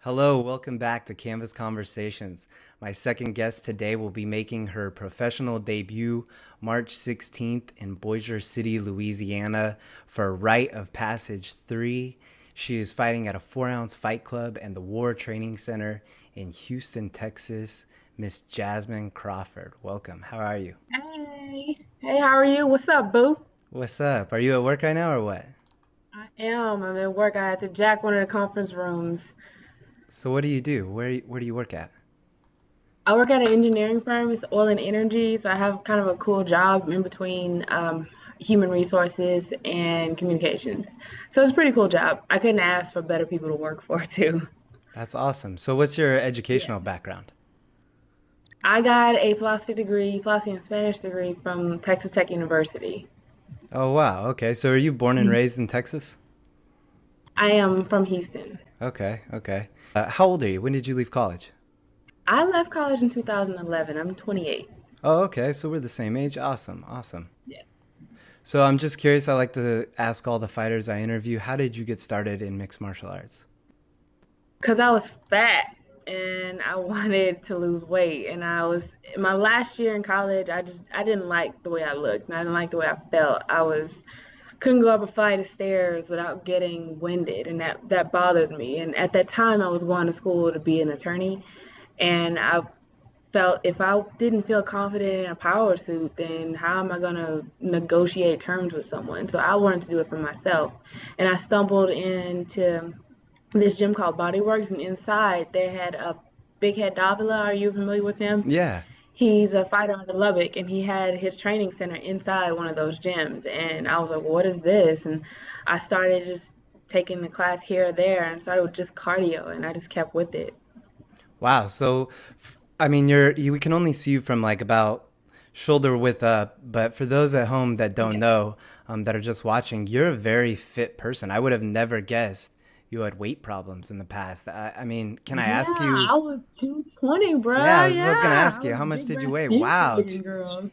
Hello, welcome back to Canvas Conversations. My second guest today will be making her professional debut March 16th in Bossier City, Louisiana for Rite of Passage 3. She is fighting at a 4-ounce fight club and the War Training Center in Houston, Texas. Miss Jasmine Crawford, welcome. How are you? Hey, how are you? What's up, boo? What's up? Are you at work right now or what? I am. I'm at work. I had to jack one of the conference rooms. So what do you do? Where do you work at? I work at an engineering firm. It's oil and energy, so I have kind of a cool job in between human resources and communications. So it's a pretty cool job. I couldn't ask for better people to work for, too. That's awesome. So what's your Yeah. educational background? I got a philosophy and Spanish degree from Texas Tech University. Oh, wow. Okay. So are you born and raised in Texas? I am from Houston. Okay. Okay. How old are you? When did you leave college? I left college in 2011. I'm 28. Oh, okay. So we're the same age. Awesome. Awesome. Yeah. So I'm just curious. I like to ask all the fighters I interview, how did you get started in mixed martial arts? Because I was fat and I wanted to lose weight. And I was in my last year in college, I didn't like the way I looked and I didn't like the way I felt. Couldn't go up a flight of stairs without getting winded, and that bothered me. And at that time I was going to school to be an attorney, and I felt if I didn't feel confident in a power suit, then how am I going to negotiate terms with someone? So I wanted to do it for myself. And I stumbled into this gym called Bodyworks, and inside they had a Big Head Davila. Are you familiar with him? Yeah. He's a fighter out of Lubbock, and he had his training center inside one of those gyms. And I was like, what is this? And I started just taking the class here or there, and started with just cardio, and I just kept with it. Wow. So, I mean, we can only see you from like about shoulder width up, but for those at home that don't Yeah. know, that are just watching, you're a very fit person. I would have never guessed you had weight problems in the past. I mean, can I Yeah, ask you? I was 220, Yeah, bro. I was gonna Yeah, ask I you, was how a much big did you weigh? Rasputia Wow, looking girl.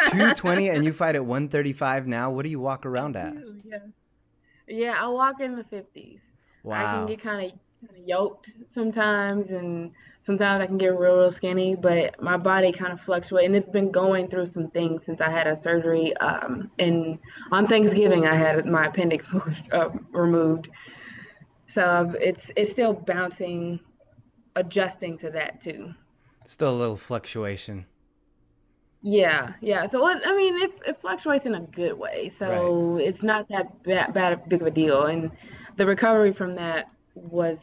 220 and you fight at 135 now? What do you walk I around at? do, yeah. Yeah, I walk in the 50s. I can Wow. get kind of yoked sometimes, and sometimes I can get real skinny, but my body kind of fluctuates, and it's been going through some things since I had a surgery. And on Thanksgiving, I had my appendix removed, so it's still bouncing, adjusting to that too. Still a little fluctuation. Yeah, yeah. So I mean, it fluctuates in a good way, Right. so it's not that bad big of a deal, and the recovery from that was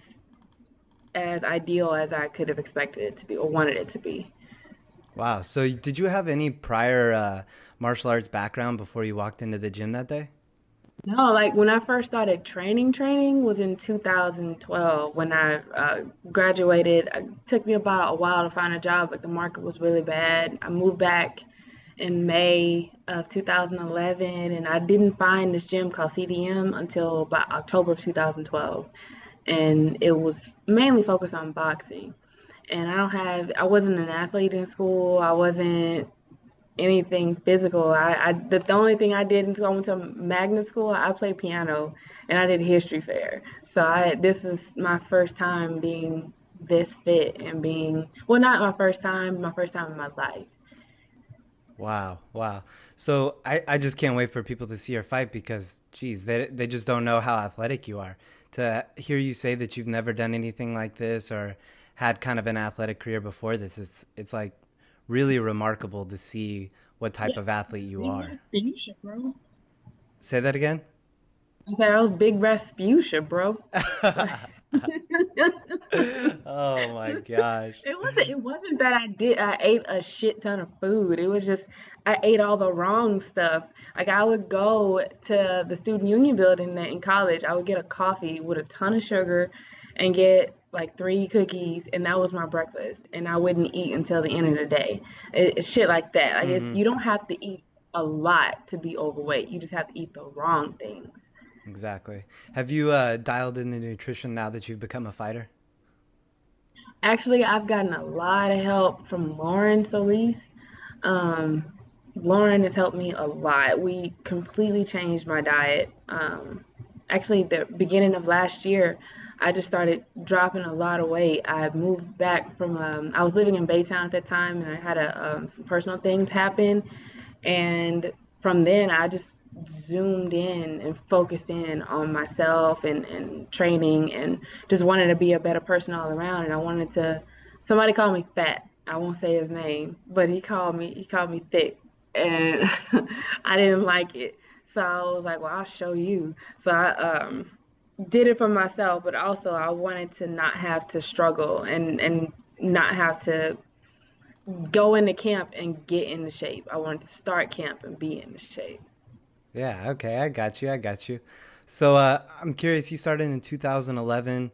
as ideal as I could have expected it to be or wanted it to be. Wow. So did you have any prior martial arts background before you walked into the gym that day? No, like when I first started training was in 2012 when I graduated. It took me about a while to find a job, but the market was really bad. I moved back in May of 2011, and I didn't find this gym called CDM until about October of 2012. And it was mainly focused on boxing. And I wasn't an athlete in school. I wasn't anything physical. The only thing I did until I went to magnet school, I played piano and I did history fair. So this is my first time being this fit and being, well, not my first time in my life. Wow. Wow. So I just can't wait for people to see your fight because, geez, they just don't know how athletic you are. To hear you say that you've never done anything like this or had kind of an athletic career before this, it's like really remarkable to see what type Yeah, of athlete you big are. Rasputia, bro. Say that again? I said I was big Rasputia, bro. Like, Oh my gosh. it wasn't that I ate a shit ton of food. It was just I ate all the wrong stuff. Like I would go to the student union building in college. I would get a coffee with a ton of sugar and get like 3 cookies, and that was my breakfast. And I wouldn't eat until the end of the day. It's shit like that. Hmm. You don't have to eat a lot to be overweight. You just have to eat the wrong things. Exactly. Have you dialed in the nutrition now that you've become a fighter? Actually, I've gotten a lot of help from Lauren Solis. Um, Lauren has helped me a lot. We completely changed my diet. Actually, the beginning of last year, I just started dropping a lot of weight. I moved back from, I was living in Baytown at that time, and I had some personal things happen. And from then, I just zoomed in and focused in on myself and training and just wanted to be a better person all around. And I wanted to, somebody called me fat. I won't say his name, but he called me thick. And I didn't like it. So I was like, well, I'll show you. So I did it for myself, but also I wanted to not have to struggle and not have to go into camp and get into shape. I wanted to start camp and be in shape. Yeah, okay, I got you. I got you. So I'm curious, you started in 2011.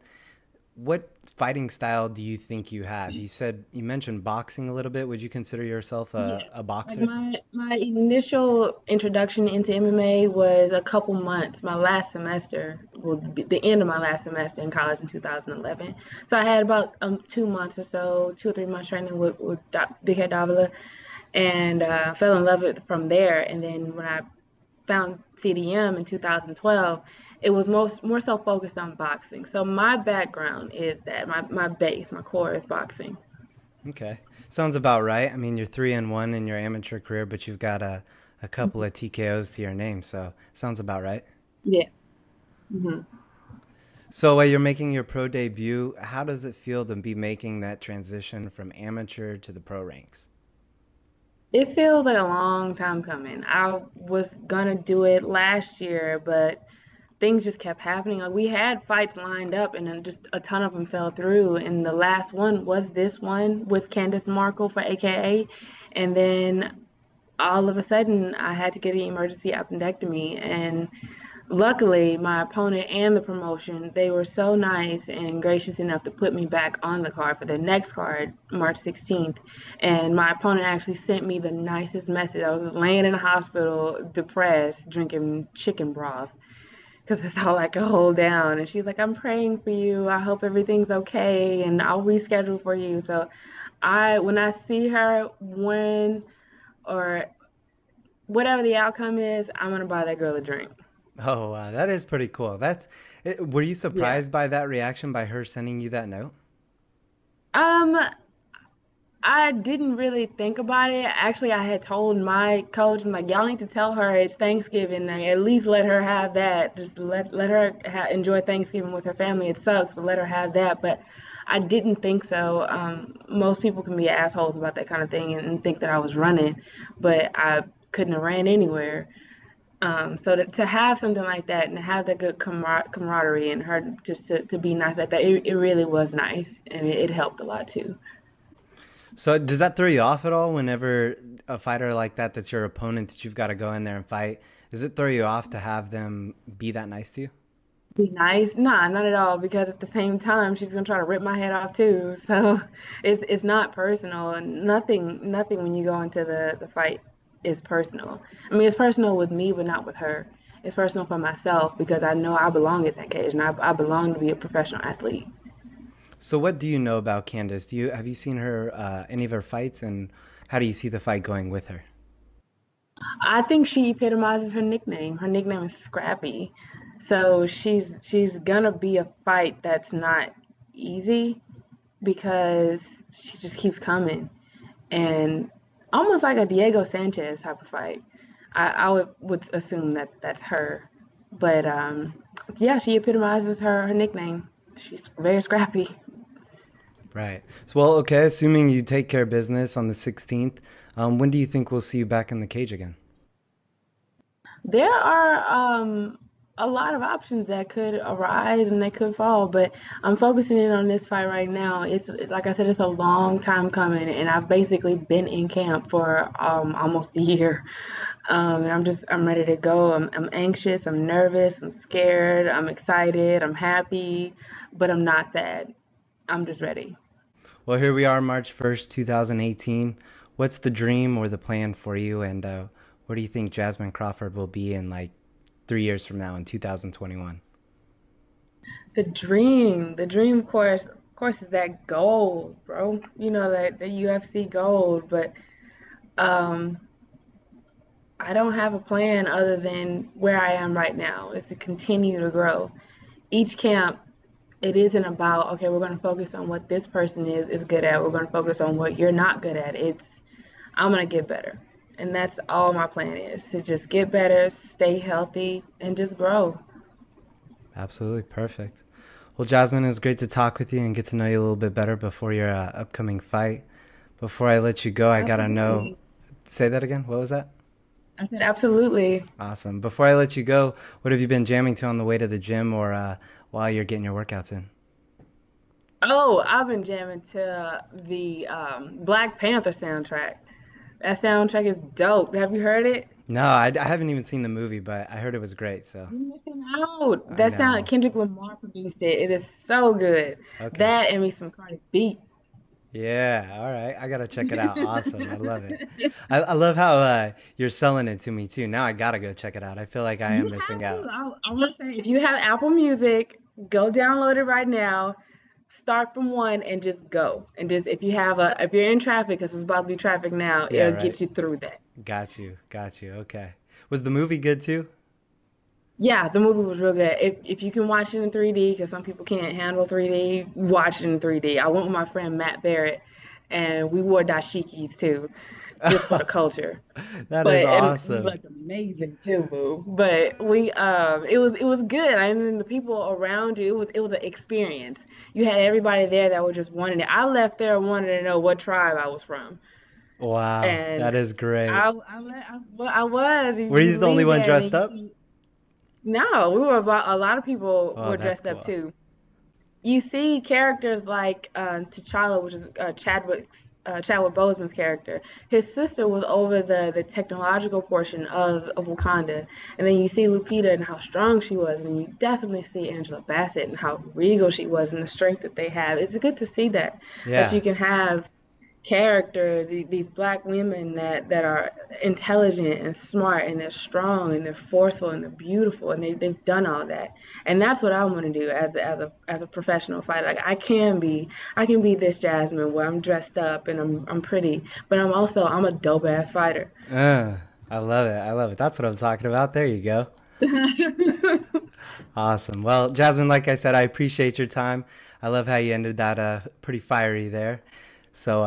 What fighting style do you think you have? You mentioned boxing a little bit. Would you consider yourself Yeah. a Like boxer? my initial introduction into MMA was a couple months. My last semester, well, the end of my last semester in college in 2011. So I had about 2 months or so, 2 or 3 months training with Big Head Davila, and fell in love with it from there. And then when I found CDM in 2012, it was more so focused on boxing. So my background is that my base, my core is boxing. Okay, sounds about right. I mean, you're 3-1 in your amateur career, but you've got a couple of TKOs to your name, so sounds about right. Yeah. hmm So you're making your pro debut. How does it feel to be making that transition from amateur to the pro ranks? It feels like a long time coming. I was gonna do it last year, but things just kept happening. Like we had fights lined up, and then just a ton of them fell through. And the last one was this one with Candace Maricle for AKA, and then all of a sudden I had to get an emergency appendectomy. And luckily, my opponent and the promotion, they were so nice and gracious enough to put me back on the card for the next card, March 16th. And my opponent actually sent me the nicest message. I was laying in the hospital, depressed, drinking chicken broth because that's all I could hold down. And she's like, I'm praying for you. I hope everything's okay, and I'll reschedule for you. So when I see her win or whatever the outcome is, I'm gonna buy that girl a drink. Oh, wow, that is pretty cool. Were you Yeah. surprised by that reaction by her sending you that note? Um, I didn't really think about it. Actually, I had told my coach, I'm like, y'all need to tell her it's Thanksgiving. Like, at least let her have that. Just let her enjoy Thanksgiving with her family. It sucks, but let her have that. But I didn't think so. Most people can be assholes about that kind of thing and think that I was running, but I couldn't have ran anywhere. So to have something like that and have that good camaraderie and her just to be nice like that, it really was nice and it helped a lot too. So does that throw you off at all whenever a fighter like that's your opponent that you've got to go in there and fight? Does it throw you off to have them be that nice to you? Be nice? Nah, not at all. Because at the same time, she's gonna try to rip my head off too. So it's not personal, and nothing when you go into the fight is personal. I mean, it's personal with me, but not with her. It's personal for myself because I know I belong at that cage, and I belong to be a professional athlete. So what do you know about Candace? Have you seen her any of her fights, and how do you see the fight going with her? I think she epitomizes her nickname. Her nickname is Scrappy. So she's gonna be a fight that's not easy because she just keeps coming. And almost like a Diego Sanchez type of fight. I would assume that that's her. But yeah, she epitomizes her nickname. She's very scrappy. Right. So, well, okay. Assuming you take care of business on the 16th, when do you think we'll see you back in the cage again? There are a lot of options that could arise and they could fall, but I'm focusing in on this fight right now. It's like I said, it's a long time coming, and I've basically been in camp for almost a year. And I'm ready to go. I'm anxious, I'm nervous, I'm scared, I'm excited, I'm happy, but I'm not sad. I'm just ready. Well, here we are, March 1st, 2018. What's the dream or the plan for you, and where do you think Jasmine Crawford will be in like 3 years from now in 2021? The dream, of course, is that gold, bro. You know that the UFC gold, but um, I don't have a plan other than where I am right now is to continue to grow. Each camp it isn't about, okay, we're going to focus on what this person is good at. We're going to focus on what you're not good at. It's, I'm going to get better. And that's all my plan is, to just get better, stay healthy, and just grow. Absolutely perfect. Well, Jasmine, it was great to talk with you and get to know you a little bit better before your upcoming fight. Before I let you go, I gotta know. Absolutely. Say that again. What was that? I said, absolutely. Awesome. Before I let you go, what have you been jamming to on the way to the gym or while you're getting your workouts in? Oh, I've been jamming to the Black Panther soundtrack. That soundtrack is dope. Have you heard it? No, I haven't even seen the movie, but I heard it was great. So You're missing out. I That sound know. Kendrick Lamar produced it. It is so good. Okay. That and me some Cardi B. Yeah. All right. I gotta check it out. Awesome. I love it. I love how you're selling it to me too. Now I gotta go check it out. I feel like I You am missing have to. out. I want to say, if you have Apple Music, go download it right now. Start from one and just go. And just if you're in traffic, because it's about to be traffic now, Yeah. it'll Right. get you through that. Got you. Got you. Okay. Was the movie good too? Yeah, the movie was real good. If you can watch it in 3D, because some people can't handle 3D, watch it in 3D. I went with my friend Matt Barrett, and we wore dashikis too, just for the culture. That is And we awesome. looked amazing too, boo. But it was good. I mean, the people around you, it was an experience. You had everybody there that were just wanting it. I left there wanting to know what tribe I was from, Wow. and That is great. well, I was. Were You you the only leave one there and then dressed you up? see. No, we were about a lot of people Oh, were that's dressed up cool. too. You see characters like T'Challa, which is Chadwick Boseman's character. His sister was over the technological portion of Wakanda, and then you see Lupita and how strong she was, and you definitely see Angela Bassett and how regal she was and the strength that they have. It's good to see that Yeah. you can have character, these black women that are intelligent and smart and they're strong and they're forceful and they're beautiful and they've done all that. And that's what I want to do as a professional fighter. Like I can be this Jasmine where I'm dressed up and I'm pretty, but I'm a dope ass fighter. Uh, I love it. I love it. That's what I'm talking about. There you go. Awesome. Well, Jasmine, like I said, I appreciate your time. I love how you ended that pretty fiery there. So,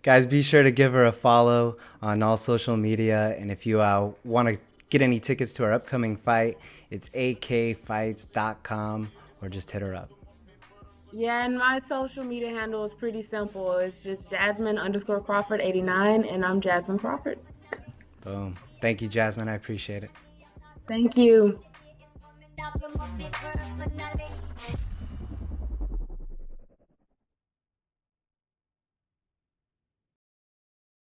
guys, be sure to give her a follow on all social media. And if you want to get any tickets to our upcoming fight, it's akfights.com or just hit her up. Yeah, and my social media handle is pretty simple. It's just Jasmine_Crawford 89, and I'm Jasmine Crawford. Boom. Thank you, Jasmine. I appreciate it. Thank you.